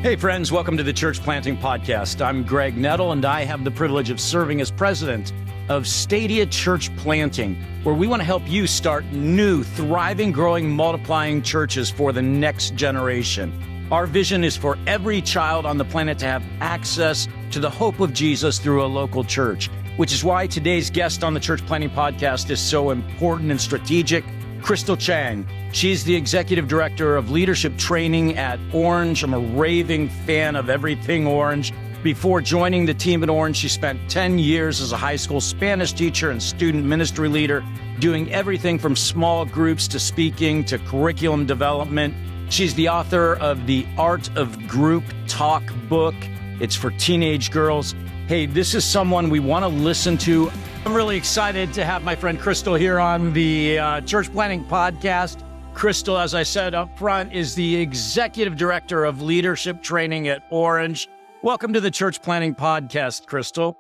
Hey friends, welcome to the Church Planting Podcast. I'm Greg Nettle, and I have the privilege of serving as president of Stadia Church Planting, where we want to help you start new, thriving, growing, multiplying churches for the next generation. Our vision is for every child on the planet to have access to the hope of Jesus through a local church, which is why today's guest on the Church Planting Podcast is so important and strategic. Crystal Chiang. She's the executive director of leadership training at Orange. I'm a raving fan of everything Orange. Before joining the team at Orange, she spent 10 years as a high school Spanish teacher and student ministry leader, doing everything from small groups to speaking to curriculum development. She's the author of the Art of Group Talk book. It's for teenage girls. Hey, this is someone we want to listen to. I'm really excited to have my friend Crystal here on the Church Planting Podcast. Crystal, as I said up front, is the executive director of leadership training at Orange. Welcome to the Church Planting Podcast, Crystal.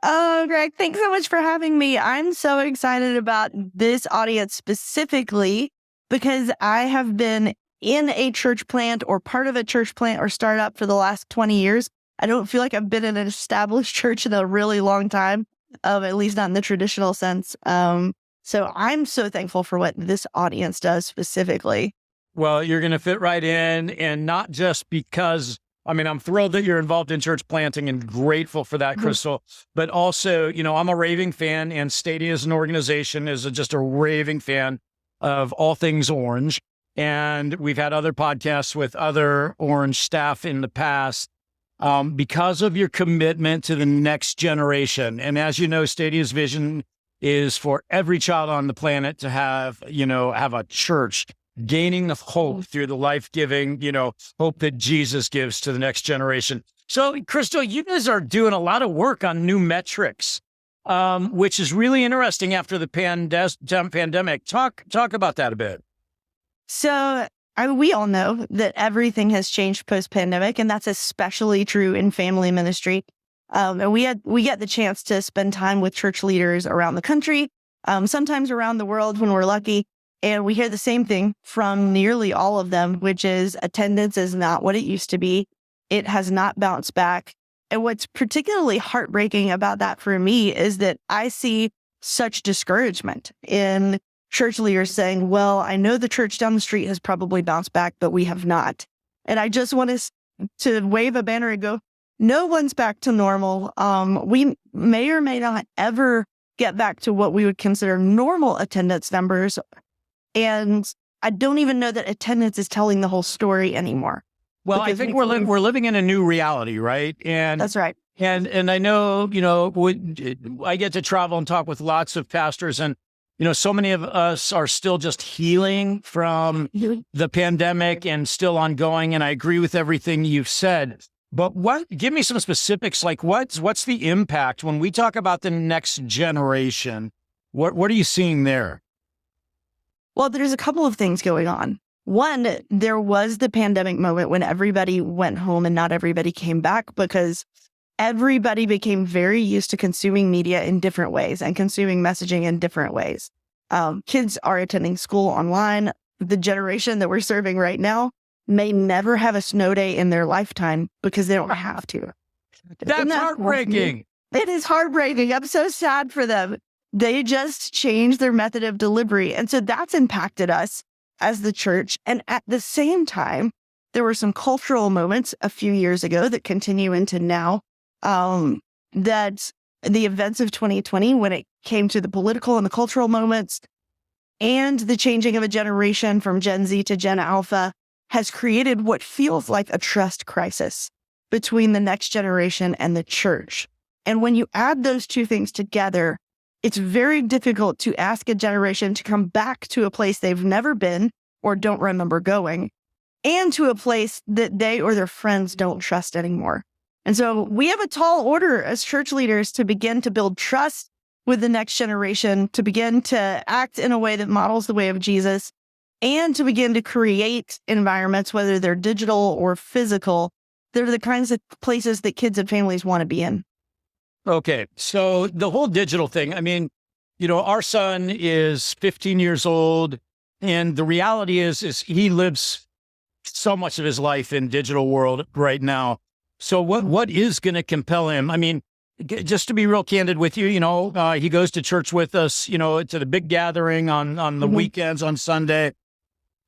Oh, Greg, thanks so much for having me. I'm so excited about this audience specifically because I have been in a church plant or part of a church plant or startup for the last 20 years. I don't feel like I've been in an established church in a really long time. At least not in the traditional sense. So I'm so thankful for what this audience does specifically. Well, you're going to fit right in, and not just because, I'm thrilled that you're involved in church planting and grateful for that, Crystal, but also, I'm a raving fan, and Stadia as an organization is just a raving fan of all things Orange. And we've had other podcasts with other Orange staff in the past. Because of your commitment to the next generation. And as you know, Stadia's vision is for every child on the planet to have a church gaining the hope through the life-giving, hope that Jesus gives to the next generation. So, Crystal, you guys are doing a lot of work on new metrics, which is really interesting after the pandemic. Talk about that a bit. So we all know that everything has changed post-pandemic, and that's especially true in family ministry. And we get the chance to spend time with church leaders around the country, sometimes around the world when we're lucky. And we hear the same thing from nearly all of them, which is attendance is not what it used to be. It has not bounced back. And what's particularly heartbreaking about that for me is that I see such discouragement in church leaders saying, well, I know the church down the street has probably bounced back, but we have not. And I just want us to wave a banner and go, no one's back to normal. We may or may not ever get back to what we would consider normal attendance numbers. And I don't even know that attendance is telling the whole story anymore. Well, I think we're living in a new reality, right? And that's right. And I know, I get to travel and talk with lots of pastors, and so many of us are still just healing from the pandemic and still ongoing. And I agree with everything you've said. But give me some specifics, like what's the impact when we talk about the next generation? What are you seeing there? Well, there's a couple of things going on. One, there was the pandemic moment when everybody went home and not everybody came back because everybody became very used to consuming media in different ways and consuming messaging in different ways. Kids are attending school online. The generation that we're serving right now may never have a snow day in their lifetime because they don't have to. That's heartbreaking. It is heartbreaking. I'm so sad for them. They just changed their method of delivery. And so that's impacted us as the church. And at the same time, there were some cultural moments a few years ago that continue into now. That the events of 2020, when it came to the political and the cultural moments and the changing of a generation from Gen Z to Gen Alpha has created what feels like a trust crisis between the next generation and the church. And when you add those two things together, it's very difficult to ask a generation to come back to a place they've never been or don't remember going, and to a place that they or their friends don't trust anymore. And so we have a tall order as church leaders to begin to build trust with the next generation, to begin to act in a way that models the way of Jesus, and to begin to create environments, whether they're digital or physical, that are the kinds of places that kids and families want to be in. Okay. So the whole digital thing, our son is 15 years old, and the reality is he lives so much of his life in digital world right now. So what is going to compel him? I mean, just to be real candid with you, he goes to church with us, to the big gathering on the weekends on Sunday.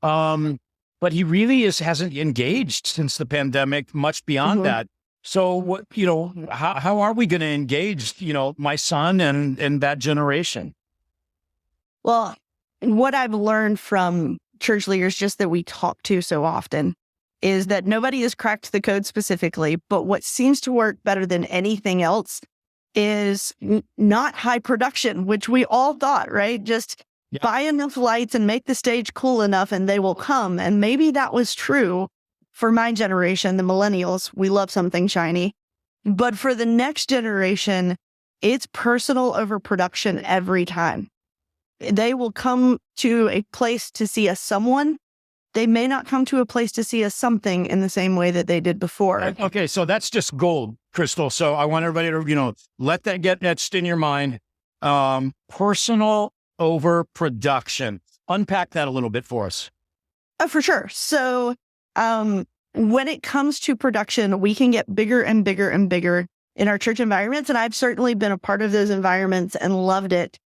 But he really hasn't engaged since the pandemic, much beyond that. So what, how are we going to engage, my son and that generation? Well, what I've learned from church leaders, just that we talk to so often, is that nobody has cracked the code specifically, but what seems to work better than anything else is not high production, which we all thought, right? Just buy enough lights and make the stage cool enough and they will come. And maybe that was true for my generation, the millennials. We love something shiny. But for the next generation, it's personal over production every time. They will come to a place to see a someone. They may not come to a place to see a something in the same way that they did before. Okay, so that's just gold, Crystal. So I want everybody to, let that get etched in your mind. Personal over production. Unpack that a little bit for us. For sure. So when it comes to production, we can get bigger and bigger and bigger in our church environments. And I've certainly been a part of those environments and loved it.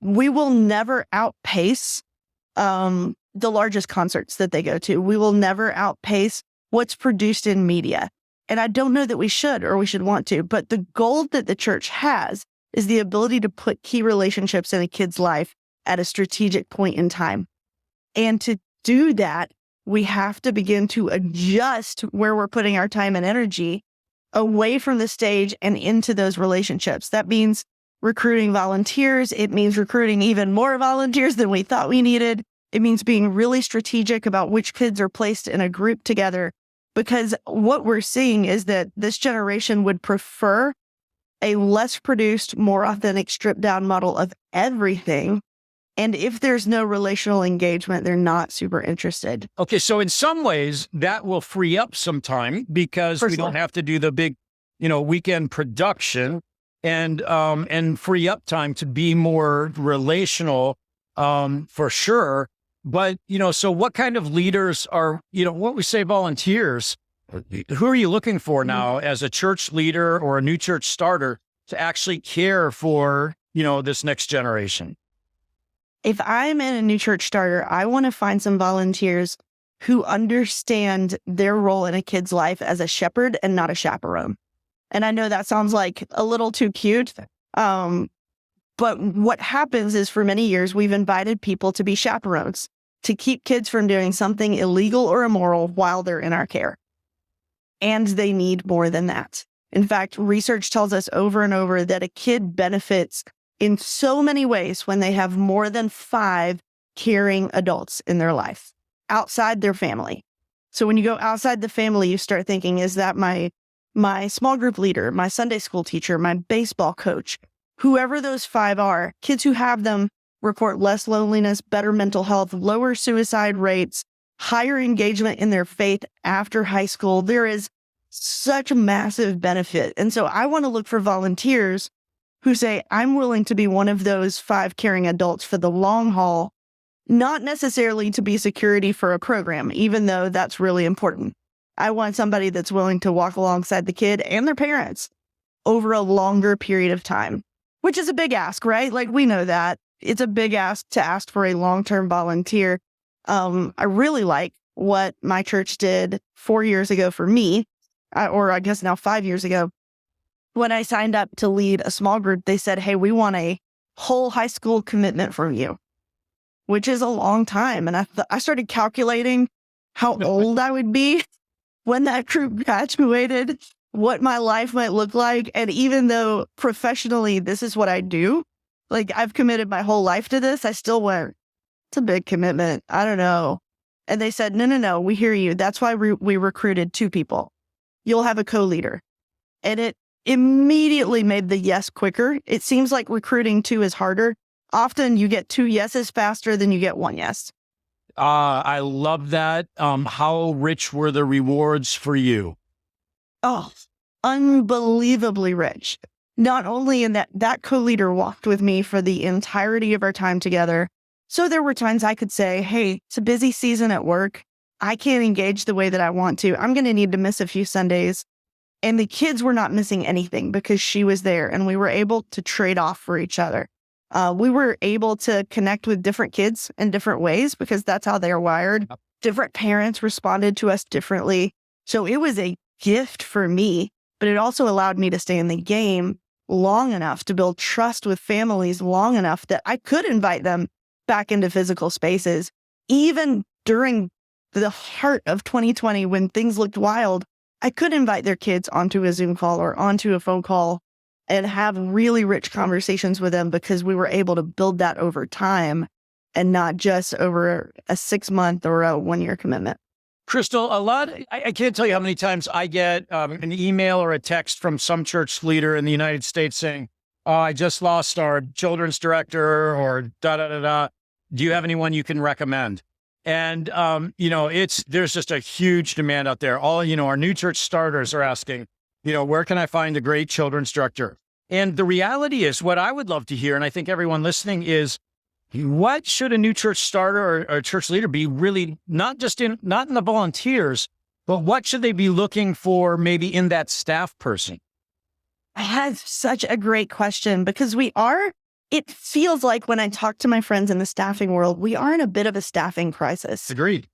We will never outpace the largest concerts that they go to. We will never outpace what's produced in media. And I don't know that we should or we should want to, but the gold that the church has is the ability to put key relationships in a kid's life at a strategic point in time. And to do that, we have to begin to adjust where we're putting our time and energy away from the stage and into those relationships. That means recruiting volunteers. It means recruiting even more volunteers than we thought we needed. It means being really strategic about which kids are placed in a group together, because what we're seeing is that this generation would prefer a less produced, more authentic, stripped down model of everything. And if there's no relational engagement, they're not super interested. Okay, so in some ways that will free up some time because we don't have to do the big, weekend production and free up time to be more relational, for sure. But, so what kind of leaders are, what we say volunteers, who are you looking for now as a church leader or a new church starter to actually care for, this next generation? If I'm in a new church starter, I want to find some volunteers who understand their role in a kid's life as a shepherd and not a chaperone. And I know that sounds like a little too cute. But what happens is for many years, we've invited people to be chaperones, to keep kids from doing something illegal or immoral while they're in our care. And they need more than that. In fact, research tells us over and over that a kid benefits in so many ways when they have more than 5 caring adults in their life outside their family. So when you go outside the family, you start thinking, is that my small group leader, my Sunday school teacher, my baseball coach, whoever those 5 are? Kids who have them report less loneliness, better mental health, lower suicide rates, higher engagement in their faith after high school. There is such a massive benefit. And so I want to look for volunteers who say, I'm willing to be one of those 5 caring adults for the long haul, not necessarily to be security for a program, even though that's really important. I want somebody that's willing to walk alongside the kid and their parents over a longer period of time, which is a big ask, right? Like, we know that. It's a big ask to ask for a long-term volunteer. I really like what my church did 4 years ago for me, or I guess now 5 years ago. When I signed up to lead a small group, they said, hey, we want a whole high school commitment from you, which is a long time. And I started calculating how old I would be when that group graduated, what my life might look like. And even though professionally, this is what I do, like, I've committed my whole life to this, I still went, it's a big commitment. I don't know. And they said, no, we hear you. That's why we recruited 2 people. You'll have a co-leader. And it immediately made the yes quicker. It seems like recruiting 2 is harder. Often you get 2 yeses faster than you get 1 yes. I love that. How rich were the rewards for you? Oh, unbelievably rich. Not only in that co-leader walked with me for the entirety of our time together. So there were times I could say, hey, it's a busy season at work. I can't engage the way that I want to. I'm going to need to miss a few Sundays. And the kids were not missing anything because she was there and we were able to trade off for each other. We were able to connect with different kids in different ways because that's how they're wired. Different parents responded to us differently. So it was a gift for me, but it also allowed me to stay in the game long enough to build trust with families long enough that I could invite them back into physical spaces, even during the heart of 2020 when things looked wild. I could invite their kids onto a Zoom call or onto a phone call and have really rich conversations with them because we were able to build that over time and not just over a 6-month or a 1-year commitment. Crystal, I can't tell you how many times I get an email or a text from some church leader in the United States saying, oh, I just lost our children's director or da-da-da-da. Do you have anyone you can recommend? And, there's just a huge demand out there. Our new church starters are asking, where can I find a great children's director? And the reality is what I would love to hear, and I think everyone listening is, what should a new church starter or a church leader be really not in the volunteers, but what should they be looking for maybe in that staff person? That's such a great question because it feels like when I talk to my friends in the staffing world, we are in a bit of a staffing crisis. Agreed.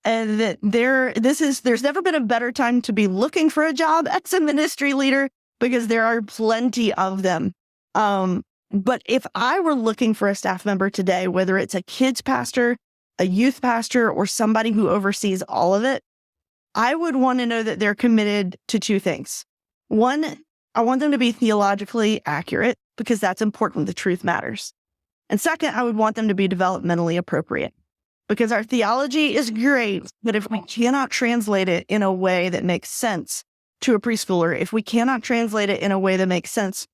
And that there's never been a better time to be looking for a job as a ministry leader because there are plenty of them. But if I were looking for a staff member today, whether it's a kids pastor, a youth pastor, or somebody who oversees all of it, I would want to know that they're committed to 2 things. One, I want them to be theologically accurate because that's important. The truth matters. And second, I would want them to be developmentally appropriate because our theology is great, but if we cannot translate it in a way that makes sense to a preschooler, if we cannot translate it in a way that makes sense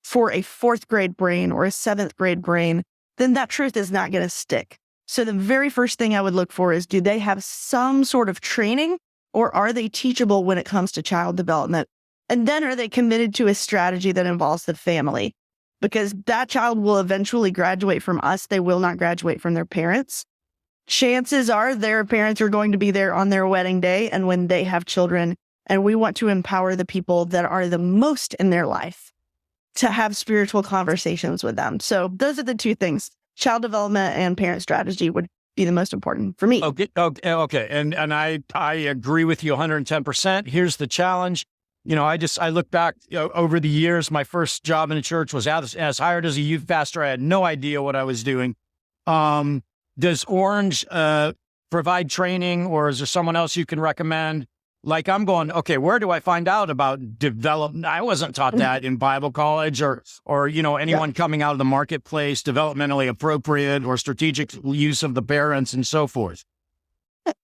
for a 4th grade brain or a 7th grade brain, then that truth is not going to stick. So the very first thing I would look for is, do they have some sort of training or are they teachable when it comes to child development? And then are they committed to a strategy that involves the family? Because that child will eventually graduate from us. They will not graduate from their parents. Chances are their parents are going to be there on their wedding day and when they have children. And we want to empower the people that are the most in their life to have spiritual conversations with them. So those are the 2 things. Child development and parent strategy would be the most important for me. Okay. And I agree with you 110%. Here's the challenge. I look back over the years, my first job in a church was as hired as a youth pastor. I had no idea what I was doing. Does Orange provide training or is there someone else you can recommend? Like I'm going, okay, where do I find out about development? I wasn't taught that in Bible college or anyone coming out of the marketplace, developmentally appropriate or strategic use of the parents and so forth.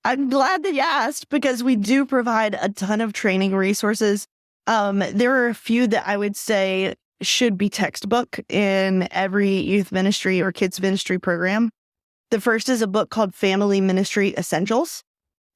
I'm glad that you asked because we do provide a ton of training resources. There are a few that I would say should be textbook in every youth ministry or kids ministry program. The first is a book called Family Ministry Essentials,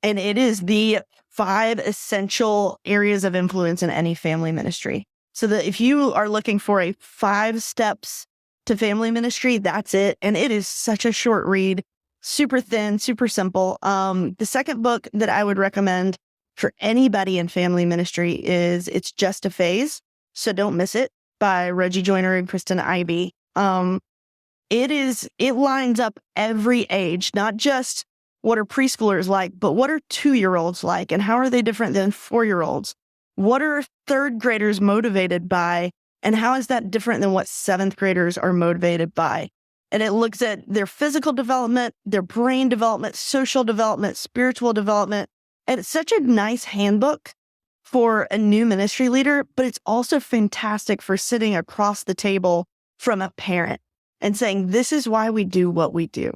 and it is the 5 essential areas of influence in any family ministry. So that if you are looking for a 5 steps to family ministry, that's it. And it is such a short read, super thin, super simple. The second book that I would recommend for anybody in family ministry is It's Just a Phase, So Don't Miss It by Reggie Joyner and Kristen Ivy. It lines up every age, not just what are preschoolers like, but what are 2-year-olds like and how are they different than 4-year-olds? What are 3rd graders motivated by and how is that different than what 7th graders are motivated by? And it looks at their physical development, their brain development, social development, spiritual development. And it's such a nice handbook for a new ministry leader, but it's also fantastic for sitting across the table from a parent and saying, this is why we do what we do.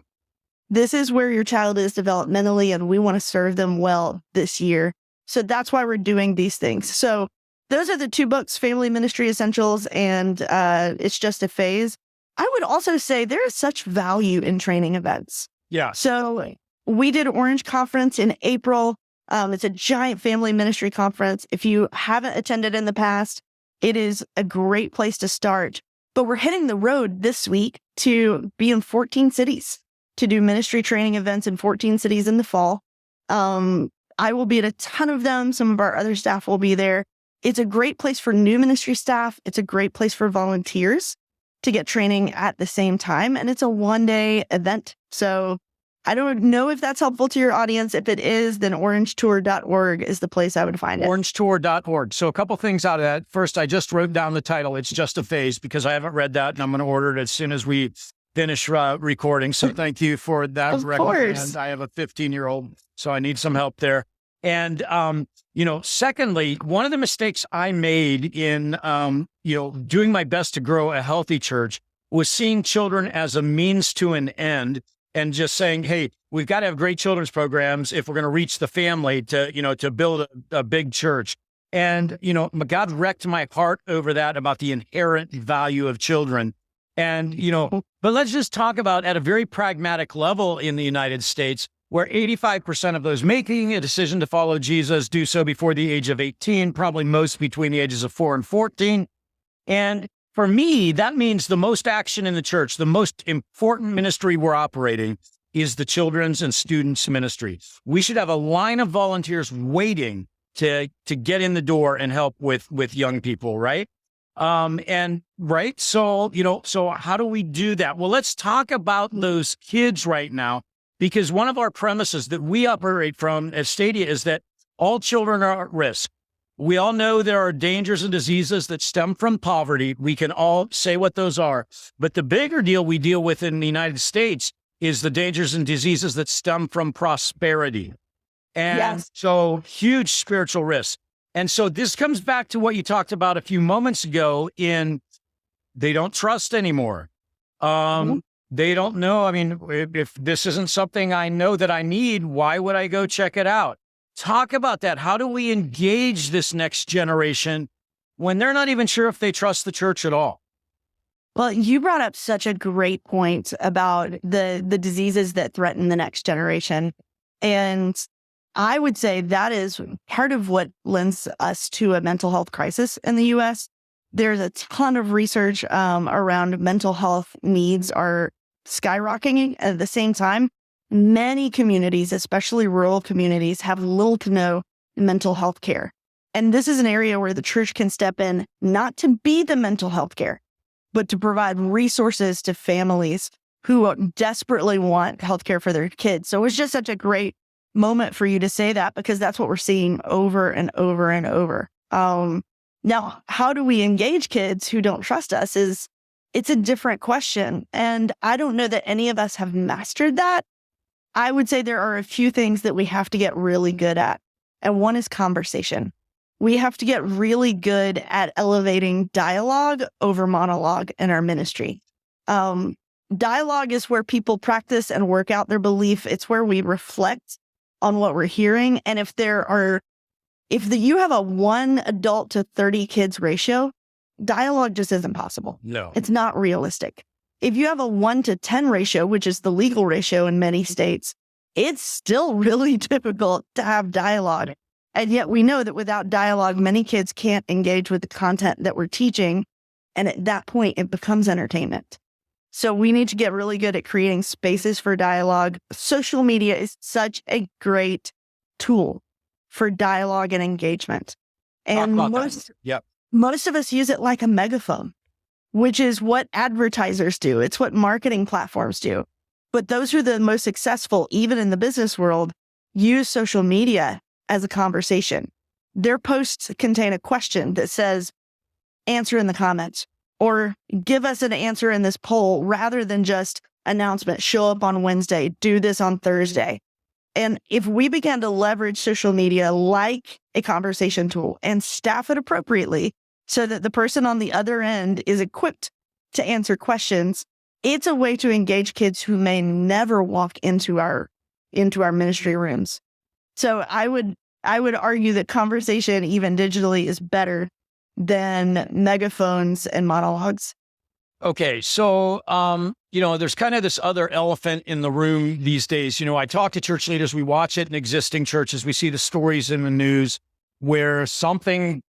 This is where your child is developmentally, and we want to serve them well this year. So that's why we're doing these things. So those are the 2 books, Family Ministry Essentials and It's Just a Phase. I would also say there is such value in training events. Yeah. So we did Orange Conference in April. It's a giant family ministry conference. If you haven't attended in the past, it is a great place to start. But we're hitting the road this week to be in 14 cities, to do ministry training events in 14 cities in the fall. I will be at a ton of them. Some of our other staff will be there. It's a great place for new ministry staff. It's a great place for volunteers to get training at the same time. And it's a one-day event. So I don't know if that's helpful to your audience. If it is, then orangetour.org is the place I would find it. Orangetour.org. So a couple things out of that. First, I just wrote down the title. It's Just a Phase, because I haven't read that, and I'm going to order it as soon as we finish recording. So thank you for that. Of course. I have a 15-year-old, so I need some help there. And, secondly, one of the mistakes I made in, doing my best to grow a healthy church was seeing children as a means to an end, and just saying, hey, we've got to have great children's programs if we're going to reach the family to build a big church. And, God wrecked my heart over that, about the inherent value of children. And, but let's just talk about at a very pragmatic level in the United States, where 85% of those making a decision to follow Jesus do so before the age of 18, probably most between the ages of 4 and 14. And for me, that means the most action in the church, the most important ministry we're operating is the children's and students ministry. We should have a line of volunteers waiting to get in the door and help with young people, right? So how do we do that? Well, let's talk about those kids right now, because one of our premises that we operate from at Stadia is that all children are at risk. We all know there are dangers and diseases that stem from poverty. We can all say what those are. But the bigger deal we deal with in the United States is the dangers and diseases that stem from prosperity. And so huge spiritual risks. And so this comes back to what you talked about a few moments ago in they don't trust anymore. They don't know. I mean, if this isn't something I know that I need, why would I go check it out? Talk about that. How do we engage this next generation when they're not even sure if they trust the church at all? Well, you brought up such a great point about the diseases that threaten the next generation. And I would say that is part of what lends us to a mental health crisis in the U.S. There's a ton of research around mental health needs are skyrocketing. At the same time, many communities, especially rural communities, have little to no mental health care. And this is an area where the church can step in, not to be the mental health care, but to provide resources to families who desperately want healthcare for their kids. So it was just such a great moment for you to say that, because that's what we're seeing over and over and over. Now, how do we engage kids who don't trust us it's a different question. And I don't know that any of us have mastered that. I would say there are a few things that we have to get really good at. And one is conversation. We have to get really good at elevating dialogue over monologue in our ministry. Dialogue is where people practice and work out their belief. It's where we reflect on what we're hearing. And if you have a 1 adult to 30 kids ratio, dialogue just isn't possible. No. It's not realistic. If you have a 1 to 10 ratio, which is the legal ratio in many states, it's still really difficult to have dialogue. And yet we know that without dialogue, many kids can't engage with the content that we're teaching. And at that point, it becomes entertainment. So we need to get really good at creating spaces for dialogue. Social media is such a great tool for dialogue and engagement. And most of us use it like a megaphone, which is what advertisers do. It's what marketing platforms do. But those who are the most successful, even in the business world, use social media as a conversation. Their posts contain a question that says, answer in the comments, or give us an answer in this poll, rather than just announcement, show up on Wednesday, do this on Thursday. And if we began to leverage social media like a conversation tool and staff it appropriately so that the person on the other end is equipped to answer questions, it's a way to engage kids who may never walk into our ministry rooms. So I would argue that conversation, even digitally, is better than megaphones and monologues. Okay, so, there's kind of this other elephant in the room these days. I talk to church leaders. We watch it in existing churches. We see the stories in the news where something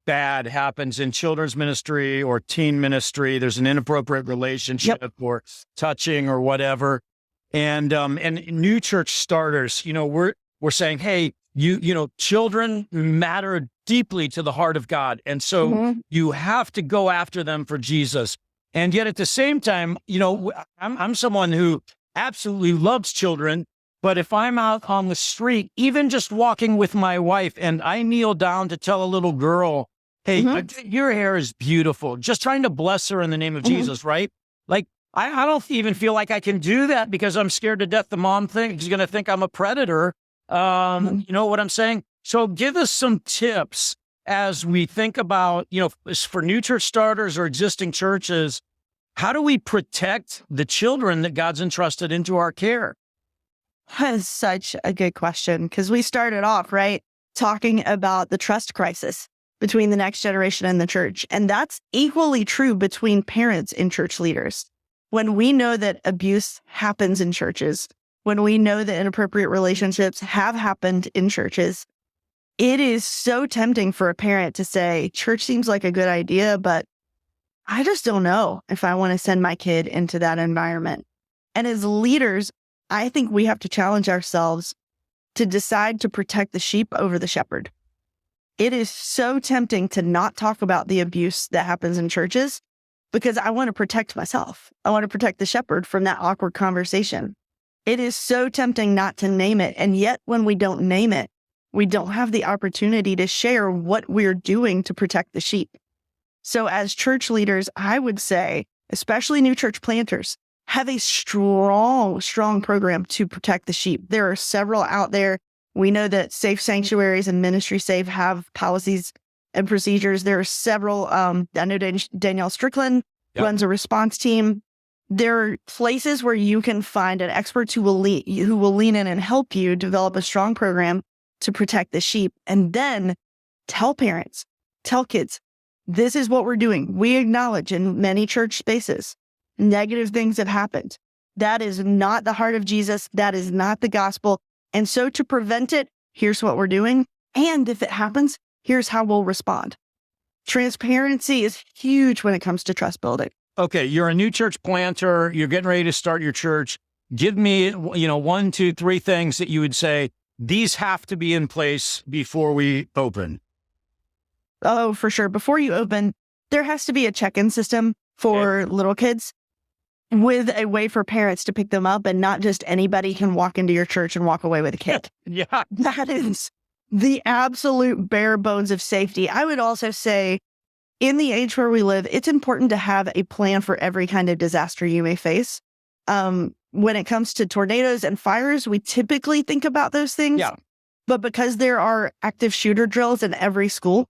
bad happens in children's ministry or teen ministry. There's an inappropriate relationship or touching or whatever. And new church starters, we're saying, hey, children matter deeply to the heart of God. And so you have to go after them for Jesus. And yet at the same time, I'm someone who absolutely loves children. But if I'm out on the street, even just walking with my wife, and I kneel down to tell a little girl, hey, your hair is beautiful, just trying to bless her in the name of Jesus, right? Like, I don't even feel like I can do that because I'm scared to death the mom is going to think I'm a predator. You know what I'm saying? So give us some tips as we think about, for new church starters or existing churches, how do we protect the children that God's entrusted into our care? That is such a good question, because we started off, right, talking about the trust crisis between the next generation and the church. And that's equally true between parents and church leaders. When we know that abuse happens in churches, when we know that inappropriate relationships have happened in churches, it is so tempting for a parent to say, church seems like a good idea, but I just don't know if I want to send my kid into that environment. And as leaders, I think we have to challenge ourselves to decide to protect the sheep over the shepherd. It is so tempting to not talk about the abuse that happens in churches because I want to protect myself. I want to protect the shepherd from that awkward conversation. It is so tempting not to name it. And yet when we don't name it, we don't have the opportunity to share what we're doing to protect the sheep. So as church leaders, I would say, especially new church planters, have a strong program to protect the sheep. There are several out there. We know that Safe Sanctuaries and Ministry Safe have policies and procedures. There are several. I know Danielle Strickland runs a response team. There are places where you can find an expert who will lean in and help you develop a strong program to protect the sheep. And then tell parents, tell kids, this is what we're doing. We acknowledge in many church spaces, negative things have happened. That is not the heart of Jesus. That is not the gospel. And so to prevent it, here's what we're doing. And if it happens, here's how we'll respond. Transparency is huge when it comes to trust building. Okay, you're a new church planter. You're getting ready to start your church. Give me, 1, 2, 3 things that you would say, these have to be in place before we open. Oh, for sure. Before you open, there has to be a check-in system for little kids with a way for parents to pick them up, and not just anybody can walk into your church and walk away with a kid. Yeah. That is the absolute bare bones of safety. I would also say in the age where we live, it's important to have a plan for every kind of disaster you may face. When it comes to tornadoes and fires, we typically think about those things. Yeah. But because there are active shooter drills in every school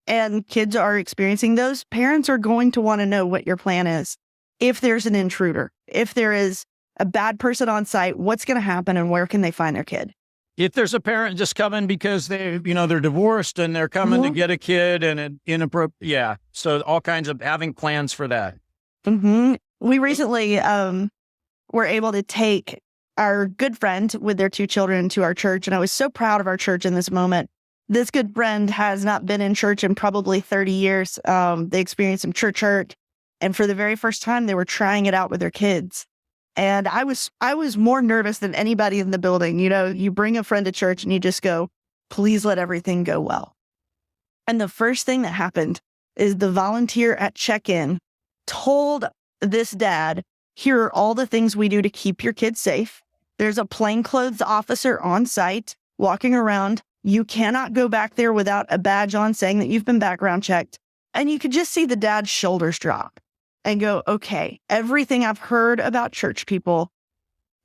and kids are experiencing those, parents are going to want to know what your plan is. If there's an intruder, if there is a bad person on site, what's going to happen and where can they find their kid? If there's a parent just coming because they're divorced and they're coming to get a kid and an inappropriate, yeah. So all kinds of having plans for that. We recently were able to take our good friend with their 2 children to our church. And I was so proud of our church in this moment. This good friend has not been in church in probably 30 years. They experienced some church hurt. And for the very first time, they were trying it out with their kids. And I was more nervous than anybody in the building. You bring a friend to church and you just go, please let everything go well. And the first thing that happened is the volunteer at check-in told this dad, here are all the things we do to keep your kids safe. There's a plainclothes officer on site walking around. You cannot go back there without a badge on saying that you've been background checked. And you could just see the dad's shoulders drop and go, okay, everything I've heard about church people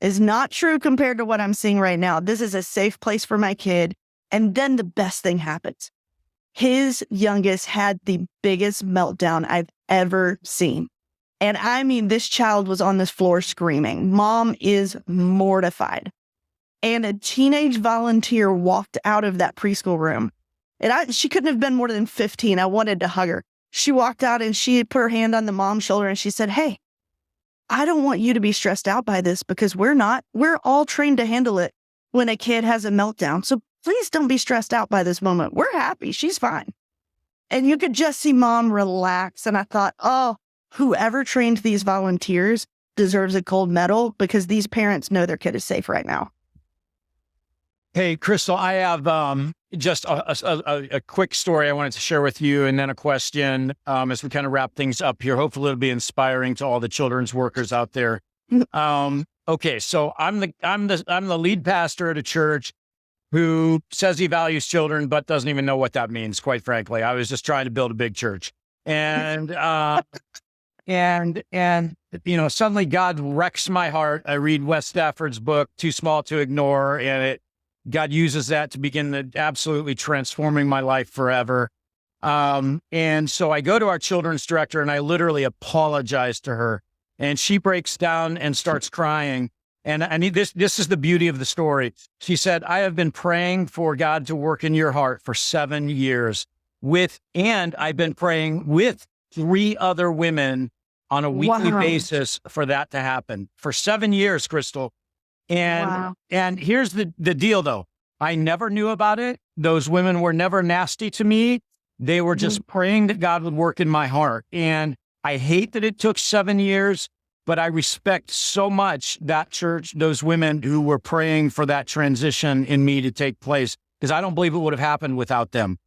is not true compared to what I'm seeing right now. This is a safe place for my kid. And then the best thing happens. His youngest had the biggest meltdown I've ever seen. And I mean, this child was on this floor screaming. Mom is mortified. And a teenage volunteer walked out of that preschool room. And she couldn't have been more than 15. I wanted to hug her. She walked out and she put her hand on the mom's shoulder and she said, hey, I don't want you to be stressed out by this because we're not. We're all trained to handle it when a kid has a meltdown. So please don't be stressed out by this moment. We're happy. She's fine. And you could just see mom relax. And I thought, oh, whoever trained these volunteers, deserves a gold medal because these parents know their kid is safe right now. Hey, Crystal, I have just a quick story I wanted to share with you, and then a question as we kind of wrap things up here. Hopefully, it'll be inspiring to all the children's workers out there. Okay, so I'm the lead pastor at a church who says he values children, but doesn't even know what that means. Quite frankly, I was just trying to build a big church, and suddenly God wrecks my heart. I read Wes Stafford's book, Too Small to Ignore, and God uses that to begin absolutely transforming my life forever. And so I go to our children's director and I literally apologize to her, and she breaks down and starts crying. And I need this is the beauty of the story. She said, I have been praying for God to work in your heart for 7 years and I've been praying with 3 other women on a weekly basis for that to happen for 7 years, Crystal. And here's the deal, though. I never knew about it. Those women were never nasty to me. They were just praying that God would work in my heart. And I hate that it took 7 years, but I respect so much that church, those women who were praying for that transition in me to take place, because I don't believe it would have happened without them.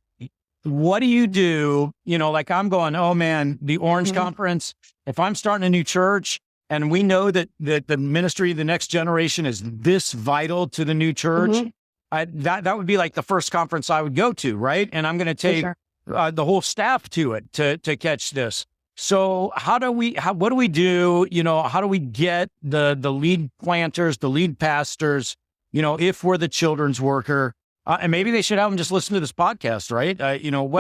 What do you do? Like I'm going, oh man, the Orange Conference, if I'm starting a new church, and we know that the ministry of the next generation is this vital to the new church, that would be like the first conference I would go to, right? And I'm going to take the whole staff to it to catch this. So what do we do? How do we get the lead planters, the lead pastors, if we're the children's worker? And maybe they should have them just listen to this podcast, right?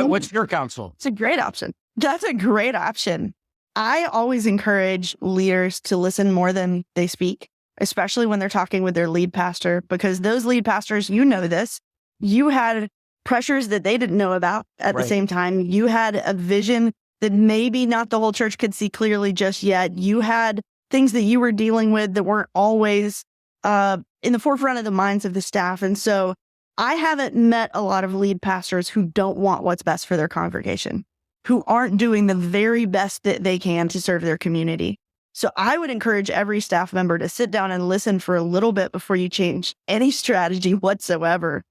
What's your counsel? It's a great option. That's a great option. I always encourage leaders to listen more than they speak, especially when they're talking with their lead pastor, because those lead pastors, you had pressures that they didn't know about at the same time. You had a vision that maybe not the whole church could see clearly just yet. You had things that you were dealing with that weren't always in the forefront of the minds of the staff. And so I haven't met a lot of lead pastors who don't want what's best for their congregation, who aren't doing the very best that they can to serve their community. So I would encourage every staff member to sit down and listen for a little bit before you change any strategy whatsoever.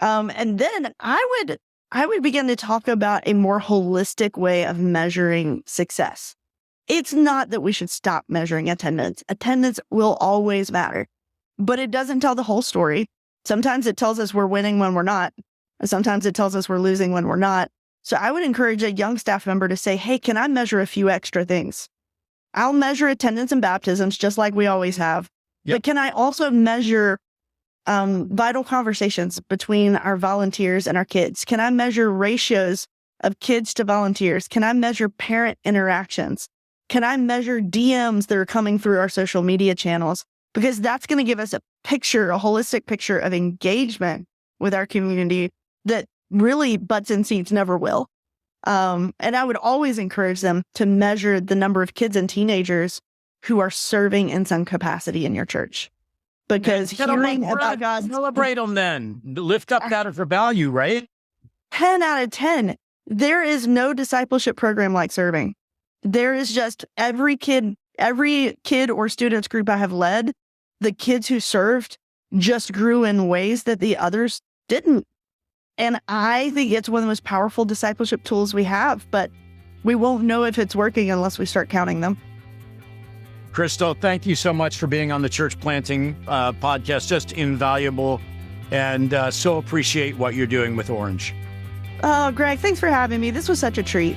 And then I would begin to talk about a more holistic way of measuring success. It's not that we should stop measuring attendance. Attendance will always matter, but it doesn't tell the whole story. Sometimes it tells us we're winning when we're not. Sometimes it tells us we're losing when we're not. So I would encourage a young staff member to say, hey, can I measure a few extra things? I'll measure attendance and baptisms just like we always have. Yep. But can I also measure vital conversations between our volunteers and our kids? Can I measure ratios of kids to volunteers? Can I measure parent interactions? Can I measure DMs that are coming through our social media channels? Because that's going to give us a holistic picture of engagement with our community that really butts in seats never will. And I would always encourage them to measure the number of kids and teenagers who are serving in some capacity in your church. Because hearing about God, celebrate them then. Lift up that as a value, right? 10 out of 10. There is no discipleship program like serving. There is just every kid or students group I have led, the kids who served just grew in ways that the others didn't. And I think it's one of the most powerful discipleship tools we have, but we won't know if it's working unless we start counting them. Crystal, thank you so much for being on the Church Planting podcast. Just invaluable, and so appreciate what you're doing with Orange. Oh, Greg, thanks for having me. This was such a treat.